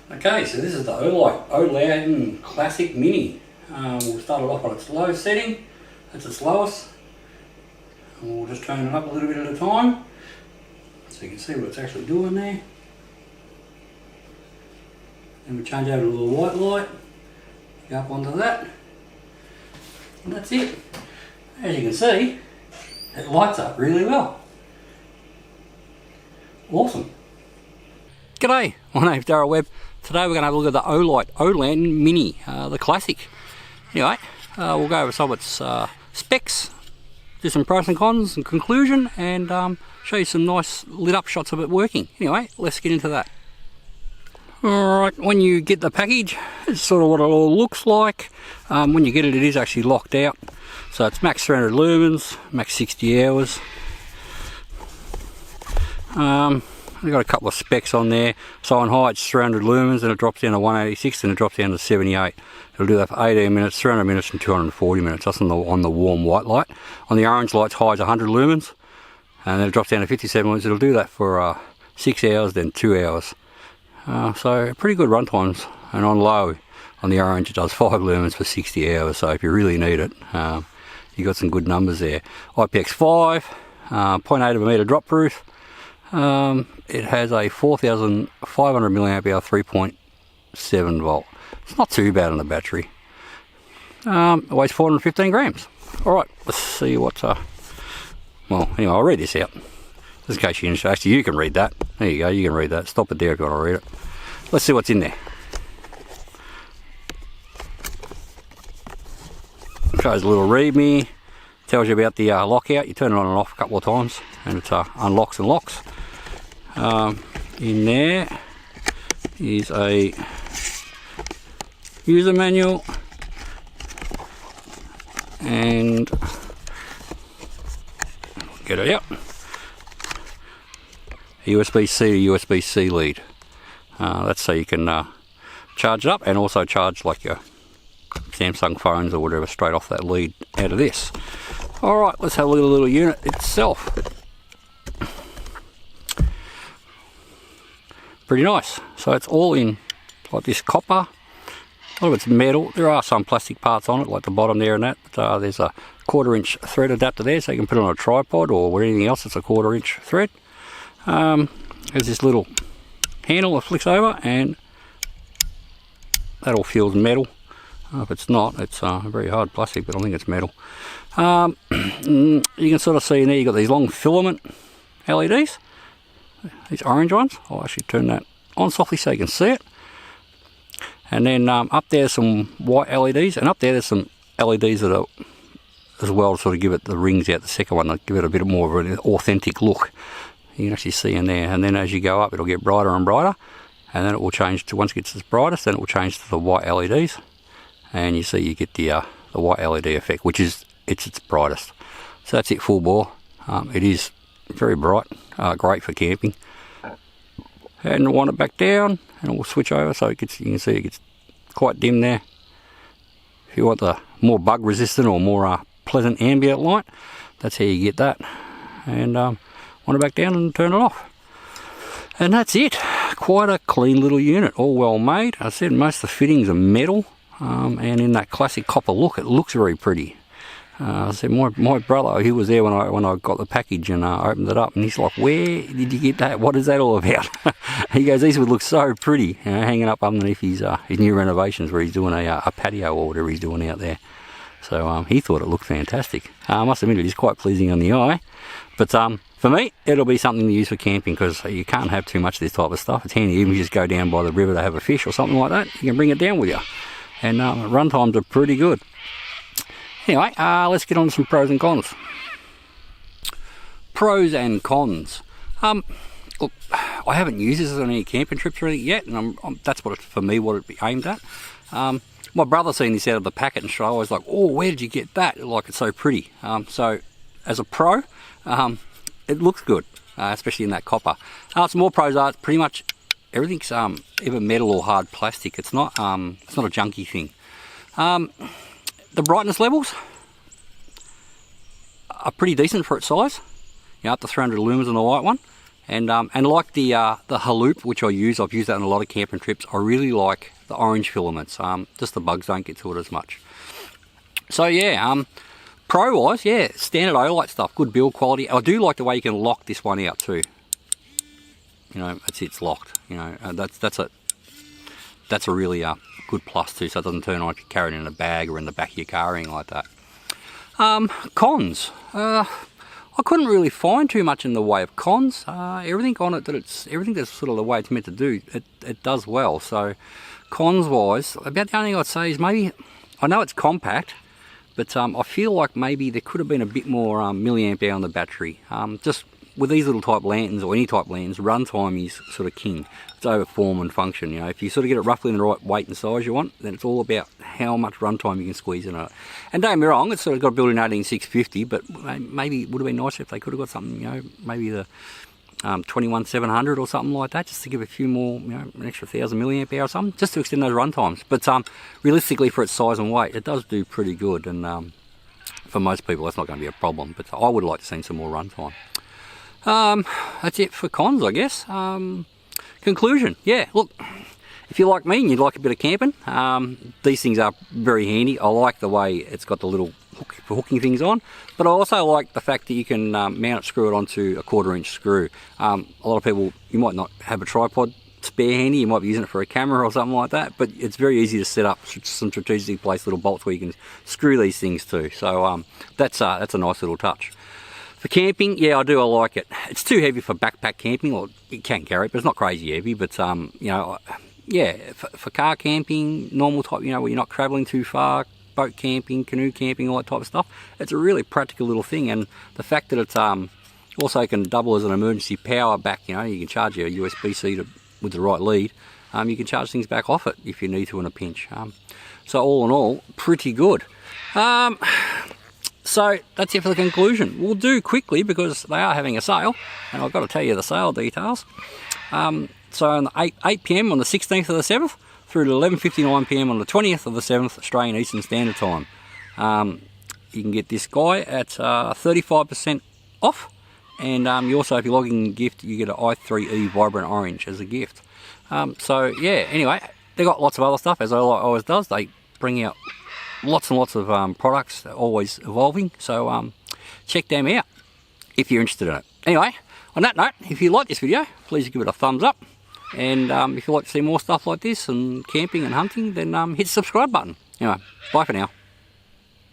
Okay, so this is the Olight Oladen Classic Mini. We'll start it off on its low setting. That's its lowest. And we'll just turn it up a little bit at a time so you can see what it's actually doing there. Then we change over to the white light, go up onto that, and that's it. As you can see, it lights up really well. Awesome. G'day, my name's Darryl Webb. Today we're going to have a look at the Olight Oladen Mini, the Classic. Anyway, we'll go over some of its specs, do some pros and cons and conclusion, and show you some nice lit up shots of it working. Anyway, let's get into that. Alright, when you get the package, it's sort of what it all looks like. When you get it, it is actually locked out. So it's max 300 lumens, max 60 hours. I've got a couple of specs on there. So on high it's 300 lumens, and it drops down to 186, and it drops down to 78. It'll do that for 18 minutes, 300 minutes and 240 minutes. That's on the warm white light. On the orange lights, high is 100 lumens, and then it drops down to 57 lumens. It'll do that for 6 hours, then 2 hours. So pretty good run times. And on low, on the orange, it does 5 lumens for 60 hours. So if you really need it, you got some good numbers there. IPX5, 0.8 of a metre drop proof. It has a 4500 milliamp hour 3.7 volt. It's not too bad on the battery. It weighs 415 grams. Alright, let's see what's well, anyway, I'll read this out just in case you're interested. Actually, you can read that. There you go, you can read that. Stop it there if you want to read it. Let's see what's in there. Shows a little readme. Tells you about the lockout. You turn it on and off a couple of times and it unlocks and locks. In there is a user manual and get it out. USB-C to USB-C lead. That's so you can charge it up and also charge like your Samsung phones or whatever straight off that lead out of this. Alright, let's have a look at the little unit itself. Pretty nice. So it's all in like this copper. A lot of it's metal. There are some plastic parts on it, like the bottom there and that. But there's a 1/4 inch thread adapter there, so you can put it on a tripod or anything else that's a 1/4 inch thread. There's this little handle that flicks over, and that all feels metal. If it's not, it's very hard plastic, but I think it's metal. You can sort of see in there, you've got these long filament LEDs, these orange ones. I'll actually turn that on softly so you can see it. And then up there's some white LEDs, and up there's some LEDs that are as well to sort of give it the rings out, the second one, to give it a bit more of an authentic look. You can actually see in there, and then as you go up it'll get brighter and brighter, and then it will change to, once it gets its brightest, then it will change to the white LEDs. And you see you get the white LED effect, which is its brightest. So that's it full bore. It is very bright, great for camping. And wind it back down, and it will switch over so it gets, you can see it gets quite dim there. If you want the more bug resistant or more pleasant ambient light, that's how you get that. And wind it back down and turn it off. And that's it. Quite a clean little unit, all well made. I said most of the fittings are metal. And in that classic copper look, it looks very pretty. I said my brother, he was there when I got the package and opened it up, and he's like, "Where did you get that? What is that all about?" He goes, "These would look so pretty, hanging up underneath his new renovations where he's doing a patio or whatever he's doing out there." So he thought it looked fantastic. I must admit it is quite pleasing on the eye. But for me, it'll be something to use for camping, because you can't have too much of this type of stuff. It's handy even if you just go down by the river to have a fish or something like that. You can bring it down with you. And run times are pretty good. Anyway, let's get on to some pros and cons. Pros and cons. Look, I haven't used this on any camping trips or anything yet, and that's what for me what it'd be aimed at. My brother seen this out of the packet, and I was like, "Oh, where did you get that? Like, it's so pretty." So as a pro, it looks good, especially in that copper. Some more pros are pretty much everything's either metal or hard plastic. It's not a junky thing. The brightness levels are pretty decent for its size. You know, up to 300 lumens on the white one, And like the Haloop, which I've used that on a lot of camping trips. I really like the orange filaments. Just the bugs don't get to it as much. So yeah, pro-wise, yeah, standard Oolite stuff, good build quality. I do like the way you can lock this one out too. You know, it's locked. You know, that's a really good plus too, so it doesn't turn on if you carry it in a bag or in the back of your car or anything like that. Cons. I couldn't really find too much in the way of cons. Everything on it everything that's sort of the way it's meant to do, it does well. So cons wise, about the only thing I'd say is maybe, I know it's compact, but I feel like maybe there could have been a bit more milliamp hour on the battery. Just with these little type lanterns or any type lanterns, runtime is sort of king. It's over form and function. You know, if you sort of get it roughly in the right weight and size you want, then it's all about how much runtime you can squeeze in it. And don't get me wrong, it's sort of got a built-in 18650, but maybe it would have been nicer if they could have got something, you know, maybe the 21700 or something like that, just to give a few more, you know, an extra 1000 milliamp hour or something, just to extend those run times. But realistically, for its size and weight, it does do pretty good, and for most people that's not going to be a problem, but I would like to see some more run time. That's it for cons, I guess. Conclusion, yeah, look, if you're like me and you'd like a bit of camping, these things are very handy. I like the way it's got the little hook for hooking things on, but I also like the fact that you can mount it, screw it onto a 1/4 inch screw. A lot of people, you might not have a tripod spare handy, you might be using it for a camera or something like that, but it's very easy to set up some strategically placed little bolts where you can screw these things to. So that's a nice little touch. For camping, yeah, I like it. It's too heavy for backpack camping, or you can carry it, but it's not crazy heavy. But you know, yeah, for car camping, normal type, you know, where you're not traveling too far, boat camping, canoe camping, all that type of stuff, it's a really practical little thing. And the fact that it's also can double as an emergency power back, you know, you can charge your USB-C with the right lead. You can charge things back off it if you need to in a pinch. So all in all, pretty good. So that's it for the conclusion. We'll do quickly because they are having a sale, and I've got to tell you the sale details. So on the 8 p.m. on the 16th of the 7th through to 11:59 p.m. on the 20th of the 7th, Australian Eastern Standard Time. You can get this guy at 35% off, and you also, if you're logging gift, you get an i3E Vibrant Orange as a gift. So yeah, anyway, they got lots of other stuff, as Oolite always does. They bring out lots and lots of products, always evolving, so check them out if you're interested in it. Anyway, on that note, if you like this video, please give it a thumbs up, and if you'd like to see more stuff like this and camping and hunting, then hit the subscribe button. Anyway, bye for now.